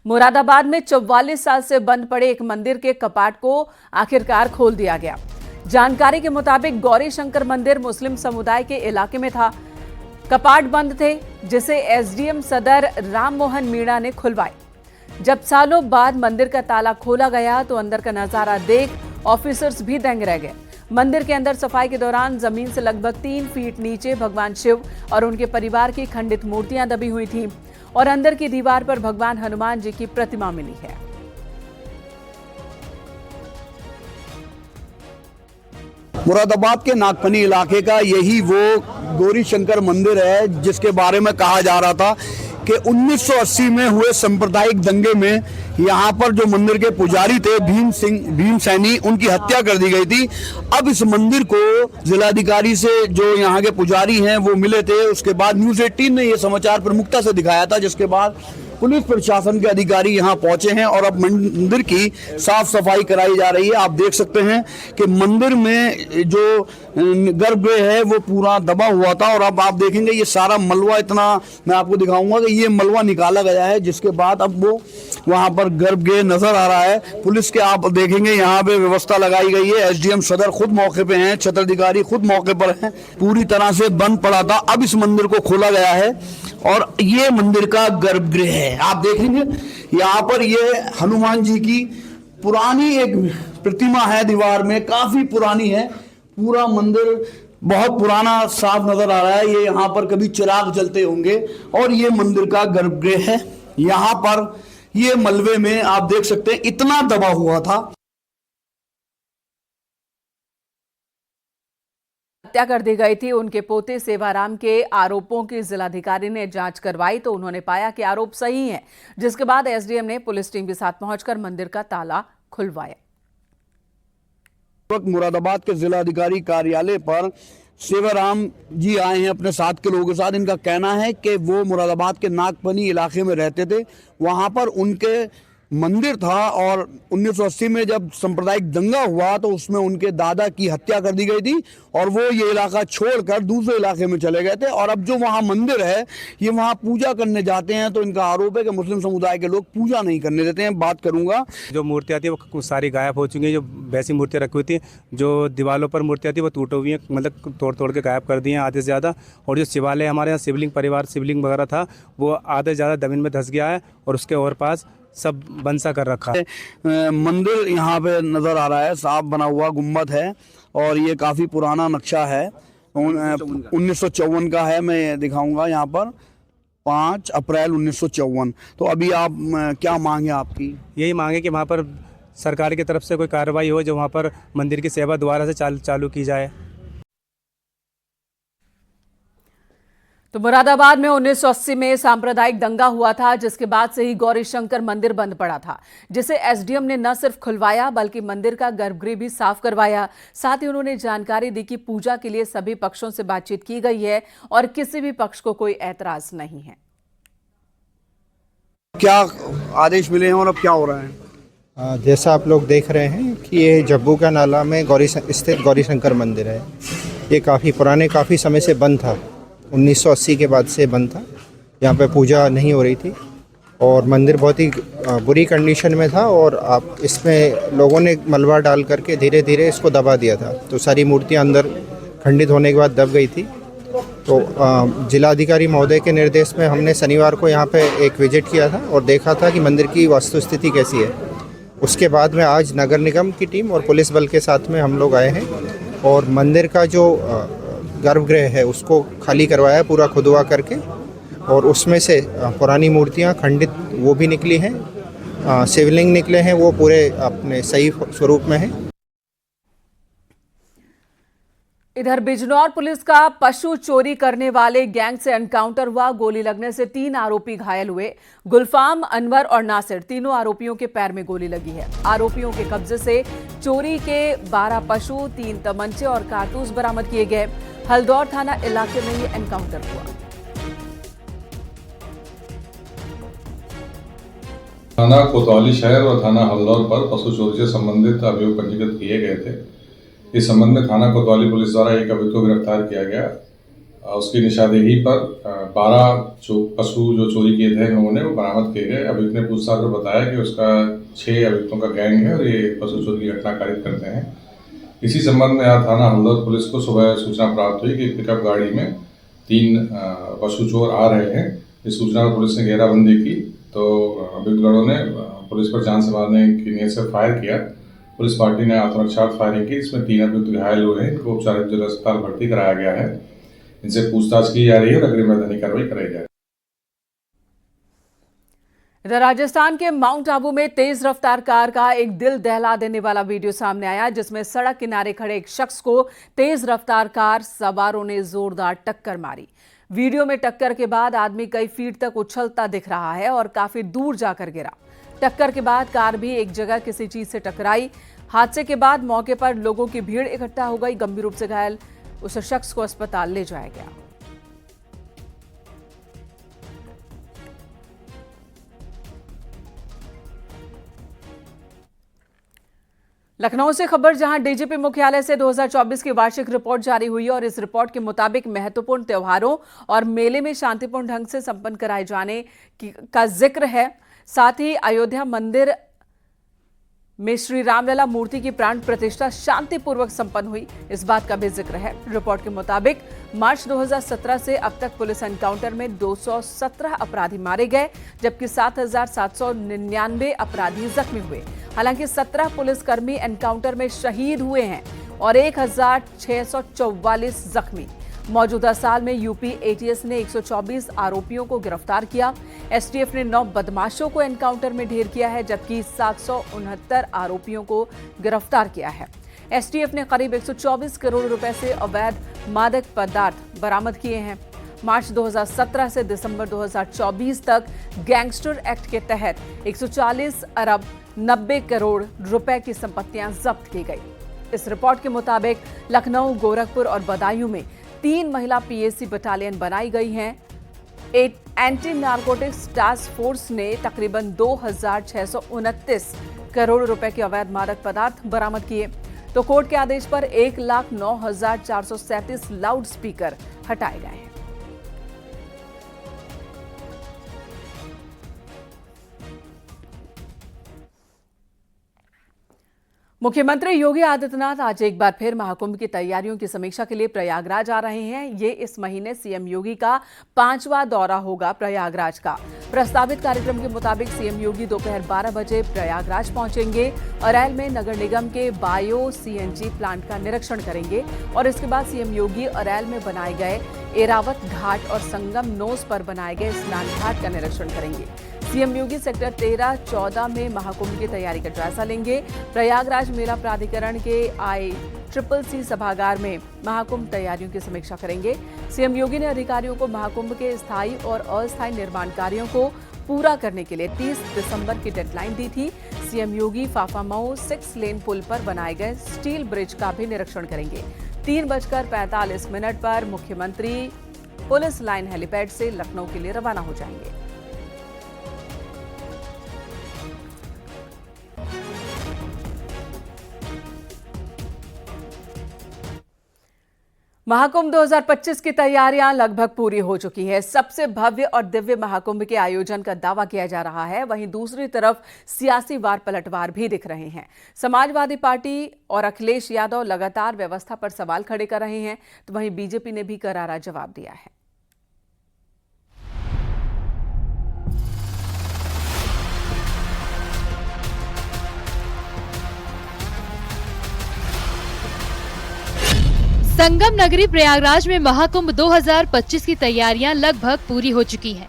मुरादाबाद में 44 साल से बंद पड़े एक मंदिर के कपाट को आखिरकार खोल दिया गया। जानकारी के मुताबिक गौरी शंकर मंदिर मुस्लिम समुदाय के इलाके में था। कपाट बंद थे, जिसे एसडीएम सदर राम मोहन मीणा ने खुलवाए। जब सालों बाद मंदिर का ताला खोला गया तो अंदर का नजारा देख ऑफिसर्स भी दंग रह गए। मंदिर के अंदर सफाई के दौरान जमीन से लगभग 3 फीट नीचे भगवान शिव और उनके परिवार की खंडित मूर्तियां दबी हुई थीं और अंदर की दीवार पर भगवान हनुमान जी की प्रतिमा मिली है। मुरादाबाद के नागपनी इलाके का यही वो गौरी शंकर मंदिर है जिसके बारे में कहा जा रहा था कि 1980 में हुए सांप्रदायिक दंगे में यहाँ पर जो मंदिर के पुजारी थे भीम सैनी, उनकी हत्या कर दी गई थी। अब इस मंदिर को जिलाधिकारी से जो यहाँ के पुजारी हैं वो मिले थे। उसके बाद न्यूज़ 18 ने ये समाचार प्रमुखता से दिखाया था, जिसके बाद पुलिस प्रशासन के अधिकारी यहाँ पहुंचे हैं और अब मंदिर की साफ सफाई कराई जा रही है। आप देख सकते हैं कि मंदिर में जो गर्भगृह है वो पूरा दबा हुआ था और अब आप देखेंगे ये सारा मलबा, इतना मैं आपको दिखाऊंगा कि ये मलबा निकाला गया है, जिसके बाद अब वो वहाँ पर गर्भगृह नजर आ रहा है। पुलिस के आप देखेंगे यहाँ पे व्यवस्था लगाई गई है। एसडीएम सदर खुद मौके पे हैं, क्षेत्राधिकारी खुद मौके पर हैं। पूरी तरह से बंद पड़ा था, अब इस मंदिर को खोला गया है और ये मंदिर का गर्भगृह है। आप देखेंगे यहाँ पर ये हनुमान जी की पुरानी एक प्रतिमा है, दीवार में काफी पुरानी है। पूरा मंदिर बहुत पुराना साफ नजर आ रहा है। ये यहाँ पर कभी चिराग जलते होंगे और ये मंदिर का गर्भगृह है। यहाँ पर ये मलबे में आप देख सकते हैं इतना दबा हुआ था। हत्या कर दी गई थी। उनके पोते सेवाराम के आरोपों की जिलाधिकारी ने जांच करवाई तो उन्होंने पाया कि आरोप सही हैं, जिसके बाद एसडीएम ने पुलिस टीम के साथ पहुंचकर मंदिर का ताला खुलवाया। मुरादाबाद के जिलाधिकारी कार्यालय पर सेवाराम जी आए हैं अपने साथ के लोगों के साथ। इनका कहना है कि वो मुरादाबाद के नागपनी इलाके में रहते थे, वहां पर उनके मंदिर था और 1980 में जब सांप्रदायिक दंगा हुआ तो उसमें उनके दादा की हत्या कर दी गई थी और वो ये इलाका छोड़कर दूसरे इलाके में चले गए थे। और अब जो वहाँ मंदिर है ये वहाँ पूजा करने जाते हैं तो इनका आरोप है कि मुस्लिम समुदाय के लोग पूजा नहीं करने देते हैं। बात करूंगा, जो मूर्तियाँ थी वो सारी गायब हो चुकी हैं। जो वैसी मूर्तियाँ रखी हुई थी, जो दीवारों पर मूर्तियाँ थी वो टूटी हुई हैं, मतलब तोड़ के गायब कर दी हैं आधे से ज़्यादा। और जो शिवालय हमारे यहाँ शिवलिंग वगैरह था वो आधे से ज़्यादा जमीन में धंस गया है और उसके और पास सब बंसा कर रखा है। मंदिर यहाँ पे नजर आ रहा है, साफ बना हुआ गुम्बद है और ये काफी पुराना नक्शा है, 1954 का है। मैं दिखाऊंगा यहाँ पर 5 अप्रैल 1954। तो अभी आप क्या मांगे आपकी? यही मांगे कि वहाँ पर सरकार की तरफ से कोई कार्रवाई हो, जो वहाँ पर मंदिर की सेवा दोबारा से चालू की जाए। तो मुरादाबाद में 1980 में सांप्रदायिक दंगा हुआ था, जिसके बाद से ही गौरी शंकर मंदिर बंद पड़ा था, जिसे एसडीएम ने न सिर्फ खुलवाया बल्कि मंदिर का गर्भगृह भी साफ करवाया। साथ ही उन्होंने जानकारी दी कि पूजा के लिए सभी पक्षों से बातचीत की गई है और किसी भी पक्ष को कोई ऐतराज नहीं है। क्या आदेश मिले हैं और अब क्या हो रहा है? जैसा आप लोग देख रहे हैं कि ये जब्बू का नाला में स्थित गौरी शंकर मंदिर है। ये काफ़ी समय से बंद था, 1980 के बाद से बंद था। यहाँ पे पूजा नहीं हो रही थी और मंदिर बहुत ही बुरी कंडीशन में था और आप इसमें लोगों ने मलबा डाल करके धीरे धीरे इसको दबा दिया था, तो सारी मूर्तियाँ अंदर खंडित होने के बाद दब गई थी। तो जिलाधिकारी महोदय के निर्देश में हमने शनिवार को यहाँ पे एक विजिट किया था और देखा था कि मंदिर की वास्तुस्थिति कैसी है। उसके बाद में आज नगर निगम की टीम और पुलिस बल के साथ में हम लोग आए हैं और मंदिर का जो गर्भगृह है उसको खाली करवाया पूरा खुदवा करके, और उसमें से पुरानी मूर्तियां खंडित वो भी निकली हैं, शिवलिंग निकले हैं, वो पूरे अपने सही स्वरूप में हैं। इधर बिजनौर पुलिस का पशु चोरी करने वाले गैंग से एनकाउंटर हुआ। गोली लगने से 3 आरोपी घायल हुए। गुलफाम, अनवर और नासिर, तीनों आरोपियों के पैर में गोली लगी है। आरोपियों के कब्जे से चोरी के 12 पशु, 3 तमंचे और कारतूस बरामद किए गए। हल्दौर थाना इलाके में ये एनकाउंटर हुआ। थाना कोतवाली शहर और थाना हल्दौर पर पशु चोरी से संबंधित अभियोग पंजीकृत किए गए थे। इस संबंध में थाना कोतवाली पुलिस द्वारा एक अभियुक्त को गिरफ्तार किया गया। उसकी निशानदेही पर 12 पशु जो चोरी किए थे इन लोगों ने वो बरामद किए गए। अभियुक्त ने पूछताछ में बताया कि उसका 6 अभियुक्तों का गैंग है और ये पशु चोरी की घटना कारित करते हैं। इसी संबंध में आज थाना हल्दौर पुलिस को सुबह सूचना प्राप्त हुई कि पिकअप गाड़ी में 3 पशु चोर आ रहे हैं। इस सूचना पर पुलिस ने घेराबंदी की तो अभियुक्तगणों ने पुलिस पर जान से मारने की नीयत से फायर किया। पुलिस पार्टी ने आत्मरक्षार्थ फायरिंग की, इसमें 3 अभियुक्त घायल हुए हैं। इनको उपचारित जिला अस्पताल भर्ती कराया गया है। इनसे पूछताछ की जा रही है और अग्रिम वैधानिक कार्रवाई कराई जाए। इधर राजस्थान के माउंट आबू में तेज रफ्तार कार का एक दिल दहला देने वाला वीडियो सामने आया, जिसमें सड़क किनारे खड़े एक शख्स को तेज रफ्तार कार सवारों ने जोरदार टक्कर मारी। वीडियो में टक्कर के बाद आदमी कई फीट तक उछलता दिख रहा है और काफी दूर जाकर गिरा। टक्कर के बाद कार भी एक जगह किसी चीज से टकराई। हादसे के बाद मौके पर लोगों की भीड़ इकट्ठा हो गई। गंभीर रूप से घायल उस शख्स को अस्पताल ले जाया गया। लखनऊ से खबर, जहां डीजीपी मुख्यालय से 2024 की वार्षिक रिपोर्ट जारी हुई और इस रिपोर्ट के मुताबिक महत्वपूर्ण त्योहारों और मेले में शांतिपूर्ण ढंग से संपन्न कराए जाने का जिक्र है। साथ ही अयोध्या मंदिर में श्री रामलला मूर्ति की प्राण प्रतिष्ठा शांतिपूर्वक संपन्न हुई, इस बात का भी जिक्र है। रिपोर्ट के मुताबिक मार्च 2017 से अब तक पुलिस एनकाउंटर में 217 अपराधी मारे गए, जबकि 7,799 अपराधी जख्मी हुए। हालांकि 17 पुलिसकर्मी एनकाउंटर में शहीद हुए हैं और 1,644 जख्मी। मौजूदा साल में यूपी एटीएस ने 124 आरोपियों को गिरफ्तार किया। एसटीएफ ने 9 बदमाशों को एनकाउंटर में ढेर किया है, जबकि 769 आरोपियों को गिरफ्तार किया है। एसटीएफ ने करीब 124 करोड़ रुपए से अवैध मादक पदार्थ बरामद किए हैं। मार्च 2017 से दिसंबर 2024 तक गैंगस्टर एक्ट के तहत 140 अरब 90 करोड़ रुपए की संपत्तियां जब्त की गई। इस रिपोर्ट के मुताबिक लखनऊ, गोरखपुर और बदायूं में 3 महिला पीएसी बटालियन बनाई गई हैं। एंटी नारकोटिक्स टास्क फोर्स ने तकरीबन 2,629 करोड़ रुपए के अवैध मादक पदार्थ बरामद किए। तो कोर्ट के आदेश पर 1,09,437 लाउड स्पीकर हटाए गए हैं। मुख्यमंत्री योगी आदित्यनाथ आज एक बार फिर महाकुंभ की तैयारियों की समीक्षा के लिए प्रयागराज आ रहे हैं। ये इस महीने सीएम योगी का 5वां दौरा होगा प्रयागराज का। प्रस्तावित कार्यक्रम के मुताबिक सीएम योगी दोपहर 12 बजे प्रयागराज पहुंचेंगे। अरैल में नगर निगम के बायो सीएनजी प्लांट का निरीक्षण करेंगे और इसके बाद सीएम योगी अरैल में बनाए गए एरावत घाट और संगम नोस पर बनाए गए स्नान घाट का निरीक्षण करेंगे। सीएम योगी सेक्टर 13-14 में महाकुंभ की तैयारी का जायजा लेंगे। प्रयागराज मेला प्राधिकरण के ICCC सभागार में महाकुंभ तैयारियों की समीक्षा करेंगे। सीएम योगी ने अधिकारियों को महाकुंभ के स्थायी और अस्थायी निर्माण कार्यों को पूरा करने के लिए 30 दिसंबर की डेडलाइन दी थी। सीएम योगी फाफामऊ 6 लेन पुल पर बनाए गए स्टील ब्रिज का भी निरीक्षण करेंगे। 3:45 पर मुख्यमंत्री पुलिस लाइन हेलीपैड से लखनऊ के लिए रवाना हो जाएंगे। महाकुंभ 2025 की तैयारियां लगभग पूरी हो चुकी है। सबसे भव्य और दिव्य महाकुंभ के आयोजन का दावा किया जा रहा है। वहीं दूसरी तरफ सियासी वार पलटवार भी दिख रहे हैं। समाजवादी पार्टी और अखिलेश यादव लगातार व्यवस्था पर सवाल खड़े कर रहे हैं, तो वहीं बीजेपी ने भी करारा जवाब दिया है। संगम नगरी प्रयागराज में महाकुंभ 2025 की तैयारियां लगभग पूरी हो चुकी हैं।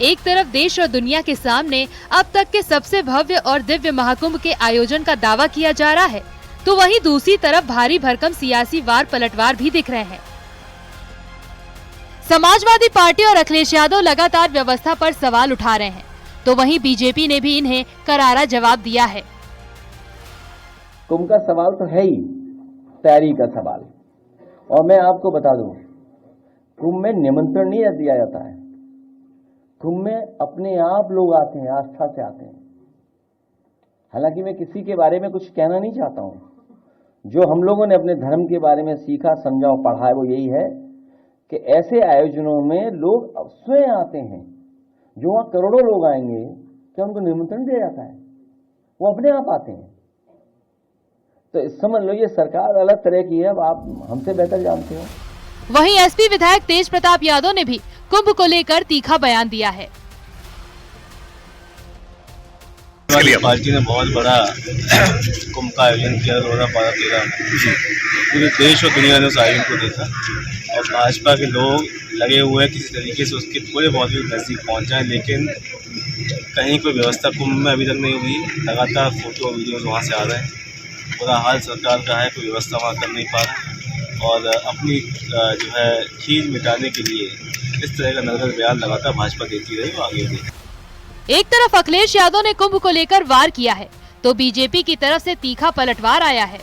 एक तरफ देश और दुनिया के सामने अब तक के सबसे भव्य और दिव्य महाकुंभ के आयोजन का दावा किया जा रहा है, तो वहीं दूसरी तरफ भारी भरकम सियासी वार पलटवार भी दिख रहे हैं। समाजवादी पार्टी और अखिलेश यादव लगातार व्यवस्था पर सवाल उठा रहे हैं, तो वहीं बीजेपी ने भी इन्हें करारा जवाब दिया है। कुंभ का सवाल तो है ही तैयारी का सवाल, और मैं आपको बता दूं, कुंभ में निमंत्रण नहीं दिया जाता है। कुंभ में अपने आप लोग आते हैं, आस्था से आते हैं। हालांकि मैं किसी के बारे में कुछ कहना नहीं चाहता हूं, जो हम लोगों ने अपने धर्म के बारे में सीखा, समझा और पढ़ा है वो यही है कि ऐसे आयोजनों में लोग स्वयं आते हैं। जो वहाँ करोड़ों लोग आएंगे, क्या उनको निमंत्रण दिया जाता है? वो अपने आप आते हैं। तो समझ लो ये सरकार अलग तरह की है, अब आप हमसे बेहतर जानते हो। वहीं एसपी विधायक तेज प्रताप यादव ने भी कुंभ को लेकर तीखा बयान दिया है। पार्टी ने बहुत बड़ा कुंभ का आयोजन किया 2012-13 में। पूरे देश और दुनिया ने उस आयोजन को देखा और भाजपा के लोग लगे हुए हैं किसी तरीके से उसके थोड़े बहुत भी नजदीक पहुंचाएं, लेकिन कहीं कोई व्यवस्था कुंभ में अभी तक नहीं हुई। लगातार फोटो वीडियोज वहाँ से आ रहे हैं। पूरा हाल सरकार का है, कोई व्यवस्था वहाँ कर नहीं पा रहा और अपनी जो है खींच मिटाने के लिए इस तरह का नजर बयान लगातार भाजपा देती रही और आगे भी। एक तरफ अखिलेश यादव ने कुंभ को लेकर वार किया है तो बीजेपी की तरफ से तीखा पलटवार आया है।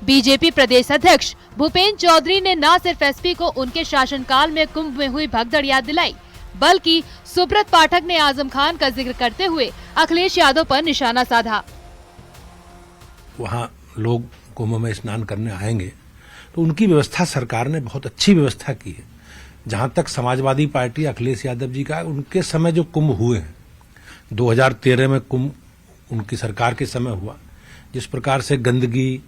बीजेपी प्रदेश अध्यक्ष भूपेंद्र चौधरी ने न सिर्फ एसपी को उनके शासनकाल में कुंभ में हुई भगदड़ याद दिलाई, बल्कि सुब्रत पाठक ने आजम खान का जिक्र करते हुए अखिलेश यादव पर निशाना साधा। वहाँ लोग कुंभ में स्नान करने आएंगे तो उनकी व्यवस्था सरकार ने बहुत अच्छी व्यवस्था की है। जहां तक समाजवादी पार्टी अखिलेश यादव जी का, उनके समय जो कुंभ हुए हैं 2013 में कुंभ उनकी सरकार के समय हुआ, जिस प्रकार से गंदगी,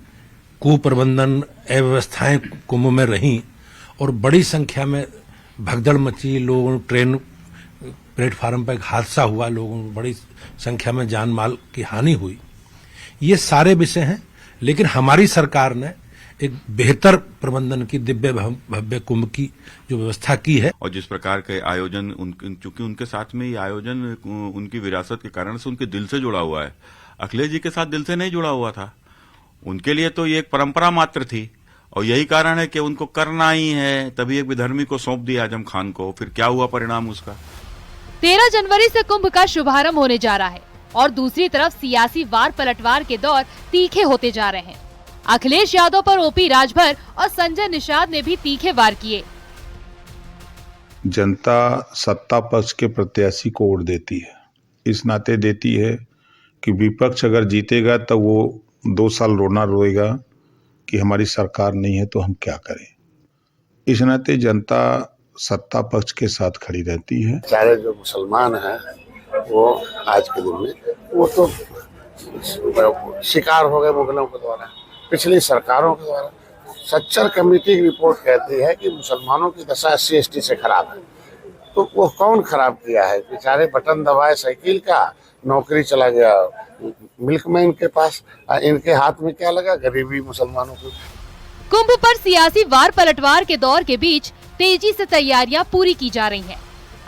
कुप्रबंधन, अव्यवस्थाएं कुंभ में रहीं और बड़ी संख्या में भगदड़ मची, लोगों ट्रेन प्लेटफार्म पर एक हादसा हुआ, लोगों बड़ी संख्या में जान माल की हानि हुई। ये सारे विषय हैं, लेकिन हमारी सरकार ने एक बेहतर प्रबंधन की, दिव्य भव्य कुंभ की जो व्यवस्था की है। और जिस प्रकार के आयोजन चूंकि उनके साथ में ये आयोजन उनकी विरासत के कारण से उनके दिल से जुड़ा हुआ है। अखिलेश जी के साथ दिल से नहीं जुड़ा हुआ था। उनके लिए तो ये एक परंपरा मात्र थी और यही कारण है कि उनको करना ही है। तभी एक विधर्मी को सौंप दिया आजम खान को, फिर क्या हुआ परिणाम उसका। 13 जनवरी से कुंभ का शुभारंभ होने जा रहा है और दूसरी तरफ सियासी वार पलटवार के दौर तीखे होते जा रहे हैं। अखिलेश यादव पर ओपी राजभर और संजय निषाद ने भी तीखे वार किए। जनता सत्ता पक्ष के प्रत्याशी को वोट देती है, इस नाते देती है कि विपक्ष अगर जीतेगा तो वो 2 साल रोना रोएगा कि हमारी सरकार नहीं है तो हम क्या करें। इस नाते जनता सत्ता पक्ष के साथ खड़ी रहती है। सारे जो मुसलमान हैं वो आज के दिन में वो तो शिकार हो गए मुगलों के द्वारा, पिछली सरकारों के द्वारा। सच्चर कमेटी की रिपोर्ट कहती है कि मुसलमानों की दशा SC/ST से खराब है। तो वो कौन खराब किया है? बेचारे बटन दबाए साइकिल का, नौकरी चला गया मिल्कमैन के पास, इनके हाथ में क्या लगा? गरीबी मुसलमानों की। कुंभ पर सियासी वार पलटवार के दौर के बीच तेजी से तैयारियां पूरी की जा रही हैं।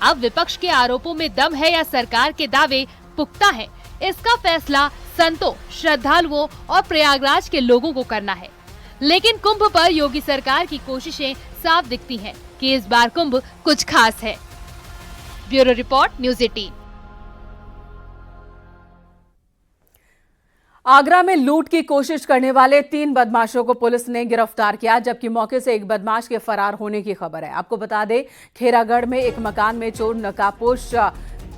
अब विपक्ष के आरोपों में दम है या सरकार के दावे पुख्ता है, इसका फैसला संतों, श्रद्धालुओं और प्रयागराज के लोगों को करना है। लेकिन कुंभ पर योगी सरकार की कोशिशें साफ दिखती हैं कि इस बार कुंभ कुछ खास है। Bureau report, news 18। आगरा में लूट की कोशिश करने वाले 3 बदमाशों को पुलिस ने गिरफ्तार किया, जबकि मौके से एक बदमाश के फरार होने की खबर है। आपको बता दें, खेरागढ़ में एक मकान में चोर नकाबपोश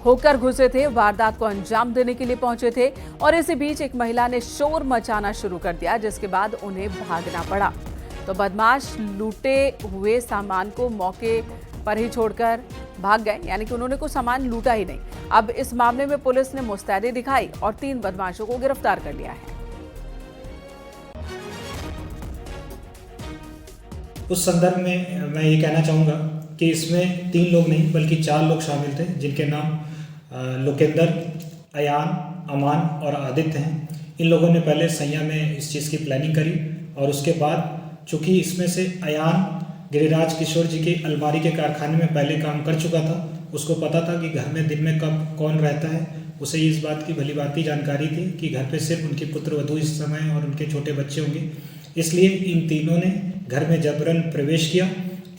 होकर घुसे थे, वारदात को अंजाम देने के लिए पहुंचे थे और इसी बीच एक महिला ने शोर मचाना शुरू कर दिया, जिसके बाद उन्हें भागना पड़ा। तो बदमाश लूटे हुए सामान को मौके पर ही छोड़कर भाग गए, यानी कि उन्होंने कोई सामान लूटा ही नहीं। अब इस मामले में पुलिस ने मुस्तैदी दिखाई और 3 बदमाशों को गिरफ्तार कर लिया है। उस संदर्भ में मैं ये कहना चाहूँगा कि इसमें 3 लोग नहीं बल्कि 4 लोग शामिल थे, जिनके नाम लोकेंदर, अयान, अमान और आदित्य हैं। इन लोगों ने पहले सैया में इस चीज़ की प्लानिंग करी और उसके बाद चूँकि इसमें से अयान गिरिराज किशोर जी की अलमारी के कारखाने में पहले काम कर चुका था, उसको पता था कि घर में दिन में कब कौन रहता है। उसे इस बात की भली भांति जानकारी थी कि घर पे सिर्फ उनकी पुत्र वधू इस समय और उनके छोटे बच्चे होंगे। इसलिए इन तीनों ने घर में जबरन प्रवेश किया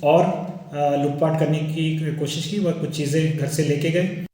और लूटपाट करने की कोशिश की। वह कुछ चीज़ें घर से लेके गए।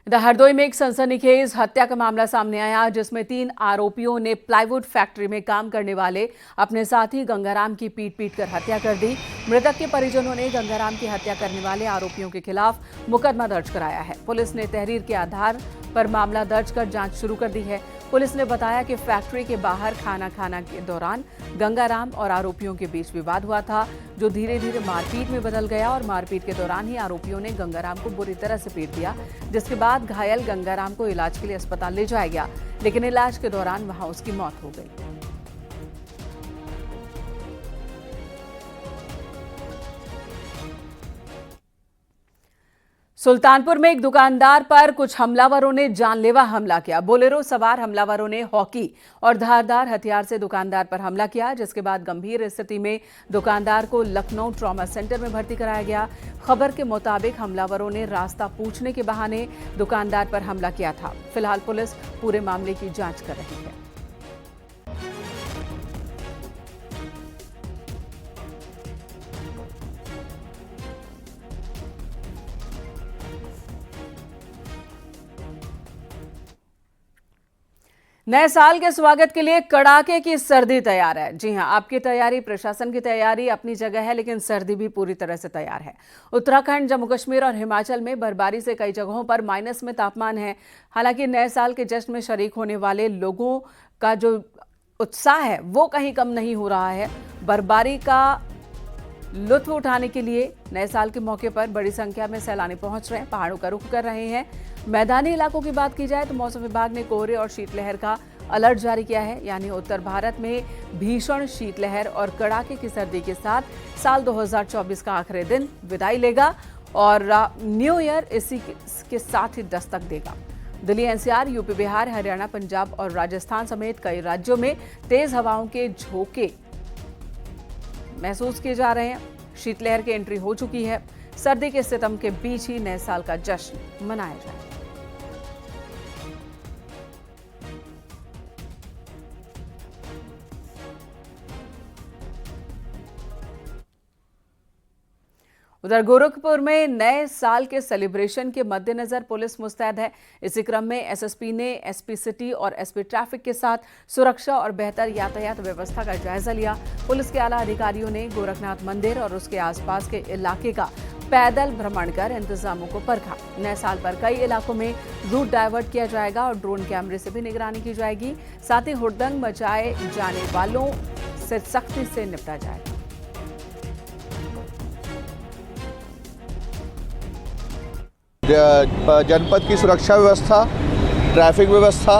हरदोई में एक सनसनीखेज हत्या का मामला सामने आया, जिसमें 3 आरोपियों ने प्लाईवुड फैक्ट्री में काम करने वाले अपने साथी गंगाराम की पीट कर हत्या कर दी। मृतक के परिजनों ने गंगाराम की हत्या करने वाले आरोपियों के खिलाफ मुकदमा दर्ज कराया है। पुलिस ने तहरीर के आधार पर मामला दर्ज कर जांच शुरू कर दी है। पुलिस ने बताया कि फैक्ट्री के बाहर खाना के दौरान गंगाराम और आरोपियों के बीच विवाद हुआ था, जो धीरे धीरे मारपीट में बदल गया और मारपीट के दौरान ही आरोपियों ने गंगाराम को बुरी तरह से पीट दिया, जिसके बाद घायल गंगाराम को इलाज के लिए अस्पताल ले जाया गया, लेकिन इलाज के दौरान वहां उसकी मौत हो गई। सुल्तानपुर में एक दुकानदार पर कुछ हमलावरों ने जानलेवा हमला किया। बोलेरो सवार हमलावरों ने हॉकी और धारदार हथियार से दुकानदार पर हमला किया, जिसके बाद गंभीर स्थिति में दुकानदार को लखनऊ ट्रॉमा सेंटर में भर्ती कराया गया। खबर के मुताबिक हमलावरों ने रास्ता पूछने के बहाने दुकानदार पर हमला किया था। फिलहाल पुलिस पूरे मामले की जांच कर रही है। नए साल के स्वागत के लिए कड़ाके की सर्दी तैयार है। जी हां, आपकी तैयारी, प्रशासन की तैयारी अपनी जगह है, लेकिन सर्दी भी पूरी तरह से तैयार है। उत्तराखंड, जम्मू कश्मीर और हिमाचल में बर्फबारी से कई जगहों पर माइनस में तापमान है। हालांकि नए साल के जश्न में शरीक होने वाले लोगों का जो उत्साह है वो कहीं कम नहीं हो रहा है। बर्फबारी का लुत्फ उठाने के लिए नए साल के मौके पर बड़ी संख्या में सैलानी पहुंच रहे हैं, पहाड़ों का रुख कर रहे हैं। मैदानी इलाकों की बात की जाए तो मौसम विभाग ने कोहरे और शीतलहर का अलर्ट जारी किया है, यानी उत्तर भारत में भीषण शीतलहर और कड़ाके की सर्दी के साथ साल 2024 का आखिरी दिन विदाई लेगा और न्यू ईयर इसी के साथ ही दस्तक देगा। दिल्ली, एनसीआर, यूपी, बिहार, हरियाणा, पंजाब और राजस्थान समेत कई राज्यों में तेज हवाओं के झोंके महसूस किए जा रहे हैं। शीतलहर की एंट्री हो चुकी है। सर्दी के सितम के बीच ही नए साल का जश्न मनाया जाए। उधर गोरखपुर में नए साल के सेलिब्रेशन के मद्देनजर पुलिस मुस्तैद है। इसी क्रम में एसएसपी ने एसपी सिटी और एसपी ट्रैफिक के साथ सुरक्षा और बेहतर यातायात व्यवस्था का जायजा लिया। पुलिस के आला अधिकारियों ने गोरखनाथ मंदिर और उसके आसपास के इलाके का पैदल भ्रमण कर इंतजामों को परखा। नए साल पर कई इलाकों में रूट डायवर्ट किया जाएगा और ड्रोन कैमरे से भी निगरानी की जाएगी। साथ ही हुड़दंग मचाए जाने वालों से सख्ती से निपटा जाएगा। जनपद की सुरक्षा व्यवस्था, ट्रैफिक व्यवस्था,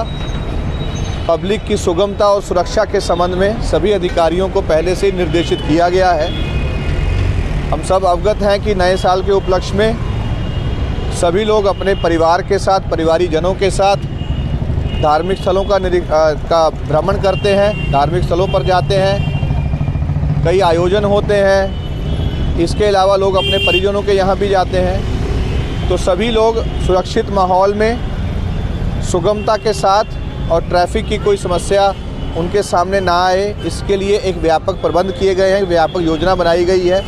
पब्लिक की सुगमता और सुरक्षा के संबंध में सभी अधिकारियों को पहले से निर्देशित किया गया है। हम सब अवगत हैं कि नए साल के उपलक्ष्य में सभी लोग अपने परिवार के साथ, परिवारीजनों के साथ धार्मिक स्थलों का भ्रमण करते हैं, धार्मिक स्थलों पर जाते हैं, कई आयोजन होते हैं। इसके अलावा लोग अपने परिजनों के यहाँ भी जाते हैं। तो सभी लोग सुरक्षित माहौल में सुगमता के साथ और ट्रैफिक की कोई समस्या उनके सामने ना आए, इसके लिए एक व्यापक प्रबंध किए गए हैं, व्यापक योजना बनाई गई है।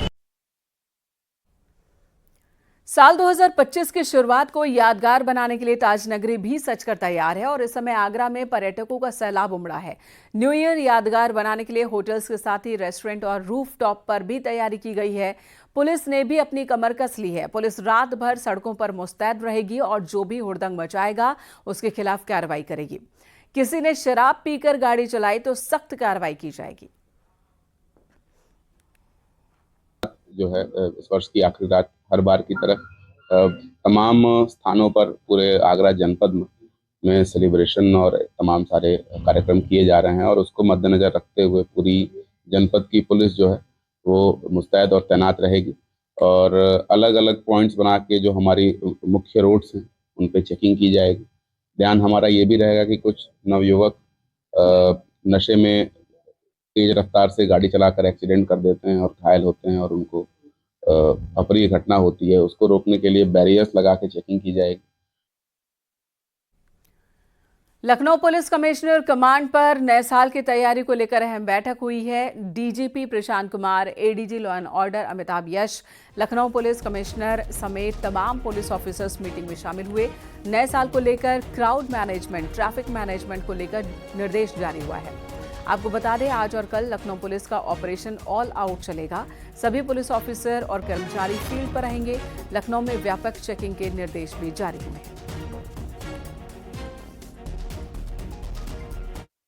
साल 2025 की शुरुआत को यादगार बनाने के लिए ताज नगरी भी सजकर तैयार है और इस समय आगरा में पर्यटकों का सैलाब उमड़ा है। न्यू ईयर यादगार बनाने के लिए होटल्स के साथ ही रेस्टोरेंट और रूफटॉप पर भी तैयारी की गई है। पुलिस ने भी अपनी कमर कस ली है। पुलिस रात भर सड़कों पर मुस्तैद रहेगी और जो भी हुड़दंग मचाएगा उसके खिलाफ कार्रवाई करेगी। किसी ने शराब पीकर गाड़ी चलाई तो सख्त कार्रवाई की जाएगी। जो है इस वर्ष की आखिरी रात हर बार की तरह तमाम स्थानों पर पूरे आगरा जनपद में सेलिब्रेशन और तमाम सारे कार्यक्रम किए जा रहे हैं और उसको मद्देनजर रखते हुए पूरी जनपद की पुलिस जो है वो मुस्तैद और तैनात रहेगी और अलग अलग पॉइंट्स बना के जो हमारी मुख्य रोड्स हैं उन पे चेकिंग की जाएगी। ध्यान हमारा ये भी रहेगा कि कुछ नवयुवक नशे में तेज रफ्तार से गाड़ी चलाकर एक्सीडेंट कर देते हैं और घायल होते हैं और उनको अप्रिय घटना होती है, उसको रोकने के लिए बैरियर्स लगा के चेकिंग की जाएगी। लखनऊ पुलिस कमिश्नर कमांड पर नए साल की तैयारी को लेकर अहम बैठक हुई है। DGP Prashant Kumar, ADG law and order Amitabh Yash, Lucknow police commissioner समेत तमाम पुलिस ऑफिसर्स मीटिंग में शामिल हुए। नए साल को लेकर क्राउड मैनेजमेंट, ट्रैफिक मैनेजमेंट को लेकर निर्देश जारी हुआ है। आपको बता दें, आज और कल लखनऊ पुलिस का ऑपरेशन ऑल आउट चलेगा। सभी पुलिस ऑफिसर और कर्मचारी फील्ड पर रहेंगे। लखनऊ में व्यापक चेकिंग के निर्देश भी जारी हुए हैं।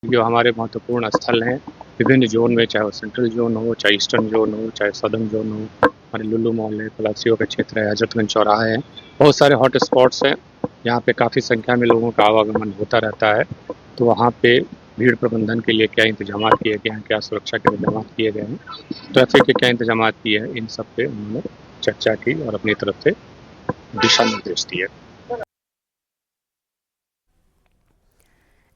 जो हमारे महत्वपूर्ण स्थल हैं विभिन्न जोन में, चाहे वो सेंट्रल जोन हो, चाहे ईस्टर्न जोन हो, चाहे सदर्न जोन हो, हमारे लुल्लू मॉल है, पलासियो का क्षेत्र है, हजरतगंज चौराहा है, बहुत सारे हॉट स्पॉट्स हैं। यहाँ पे काफ़ी संख्या में लोगों का आवागमन होता रहता है। तो वहाँ पे भीड़ प्रबंधन के लिए क्या इंतजाम किए गए हैं, क्या सुरक्षा के इंतजाम किए गए हैं, ट्रैफिक के क्या इंतजाम किए हैं, इन सब पे उन्होंने चर्चा की और अपनी तरफ से दिशा निर्देश दिए।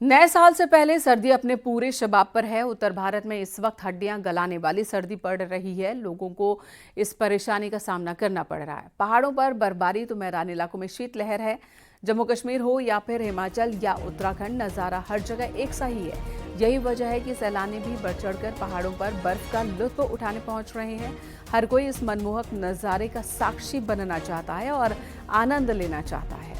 नए साल से पहले सर्दी अपने पूरे शबाब पर है। उत्तर भारत में इस वक्त हड्डियां गलाने वाली सर्दी पड़ रही है। लोगों को इस परेशानी का सामना करना पड़ रहा है। पहाड़ों पर बर्फबारी तो मैदानी इलाकों में शीतलहर है। जम्मू कश्मीर हो या फिर हिमाचल या उत्तराखंड, नज़ारा हर जगह एक सा ही है। यही वजह है कि सैलानी भी बढ़ चढ़कर पहाड़ों पर बर्फ का लुत्फ उठाने पहुंच रहे हैं। हर कोई इस मनमोहक नज़ारे का साक्षी बनना चाहता है और आनंद लेना चाहता है।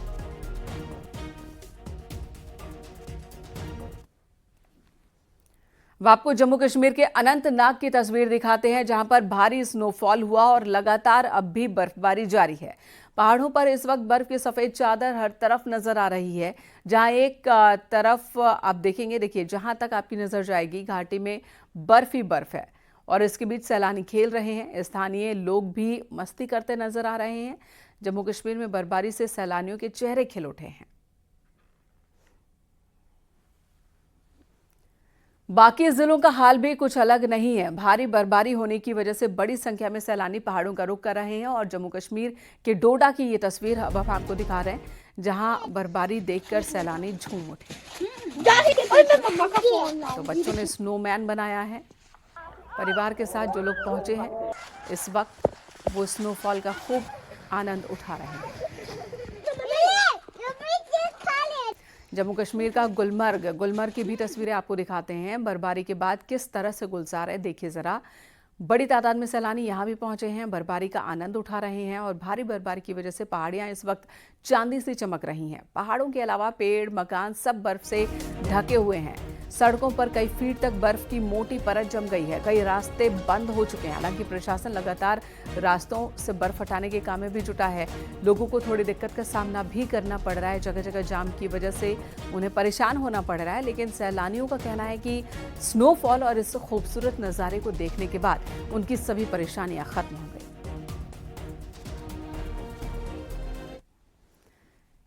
अब आपको जम्मू कश्मीर के अनंतनाग की तस्वीर दिखाते हैं, जहां पर भारी स्नोफॉल हुआ और लगातार अब भी बर्फबारी जारी है। पहाड़ों पर इस वक्त बर्फ की सफेद चादर हर तरफ नजर आ रही है। जहां एक तरफ आप देखेंगे, देखिए जहां तक आपकी नजर जाएगी घाटी में बर्फ ही बर्फ है और इसके बीच सैलानी खेल रहे हैं। स्थानीय लोग भी मस्ती करते नजर आ रहे हैं। जम्मू कश्मीर में बर्फबारी से सैलानियों के चेहरे खिल उठे हैं। बाकी जिलों का हाल भी कुछ अलग नहीं है। भारी बर्फबारी होने की वजह से बड़ी संख्या में सैलानी पहाड़ों का रुख कर रहे हैं और जम्मू कश्मीर के डोडा की ये तस्वीर अब हम आपको दिखा रहे हैं, जहां बर्फबारी देखकर सैलानी झूम उठे। तो बच्चों ने स्नोमैन बनाया है। परिवार के साथ जो लोग पहुंचे हैं इस वक्त वो स्नोफॉल का खूब आनंद उठा रहे हैं। जम्मू कश्मीर का गुलमर्ग की भी तस्वीरें आपको दिखाते हैं। बर्फबारी के बाद किस तरह से गुलजार है देखिए जरा। बड़ी तादाद में सैलानी यहाँ भी पहुंचे हैं, बर्फबारी का आनंद उठा रहे हैं और भारी बर्फबारी की वजह से पहाड़ियाँ इस वक्त चांदी सी चमक रही हैं। पहाड़ों के अलावा पेड़, मकान सब बर्फ से ढके हुए हैं। सड़कों पर कई फीट तक बर्फ की मोटी परत जम गई है। कई रास्ते बंद हो चुके हैं। हालांकि प्रशासन लगातार रास्तों से बर्फ हटाने के काम में भी जुटा है। लोगों को थोड़ी दिक्कत का सामना भी करना पड़ रहा है। जगह जगह जाम की वजह से उन्हें परेशान होना पड़ रहा है, लेकिन सैलानियों का कहना है कि स्नोफॉल और इस खूबसूरत नज़ारे को देखने के बाद उनकी सभी परेशानियां खत्म हो गई।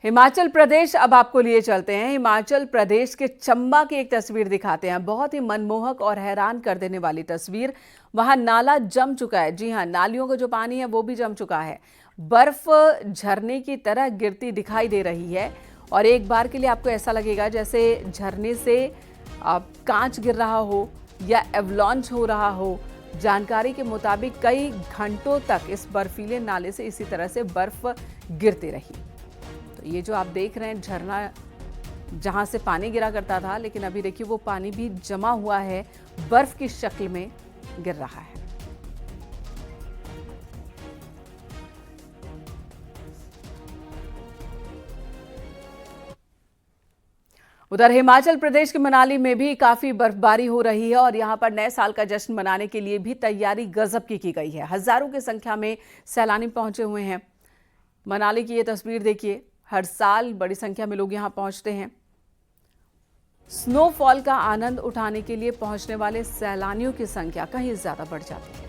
हिमाचल प्रदेश अब आपको लिए चलते हैं। हिमाचल प्रदेश के चंबा की एक तस्वीर दिखाते हैं। बहुत ही मनमोहक और हैरान कर देने वाली तस्वीर। वहां नाला जम चुका है। जी हां, नालियों का जो पानी है वो भी जम चुका है। बर्फ झरने की तरह गिरती दिखाई दे रही है और एक बार के लिए आपको ऐसा लगेगा जैसे झरने से कांच गिर रहा हो या एवलॉन्च हो रहा हो। जानकारी के मुताबिक कई घंटों तक इस बर्फीले नाले से इसी तरह से बर्फ गिरती रही। ये जो आप देख रहे हैं झरना, जहां से पानी गिरा करता था, लेकिन अभी देखिए वो पानी भी जमा हुआ है, बर्फ की शक्ल में गिर रहा है। उधर हिमाचल प्रदेश के मनाली में भी काफी बर्फबारी हो रही है और यहां पर नए साल का जश्न मनाने के लिए भी तैयारी गजब की गई है। हजारों की संख्या में सैलानी पहुंचे हुए हैं। मनाली की ये तस्वीर देखिए। हर साल बड़ी संख्या में लोग यहां पहुंचते हैं। स्नोफॉल का आनंद उठाने के लिए पहुंचने वाले सैलानियों की संख्या कहीं ज्यादा बढ़ जाती है।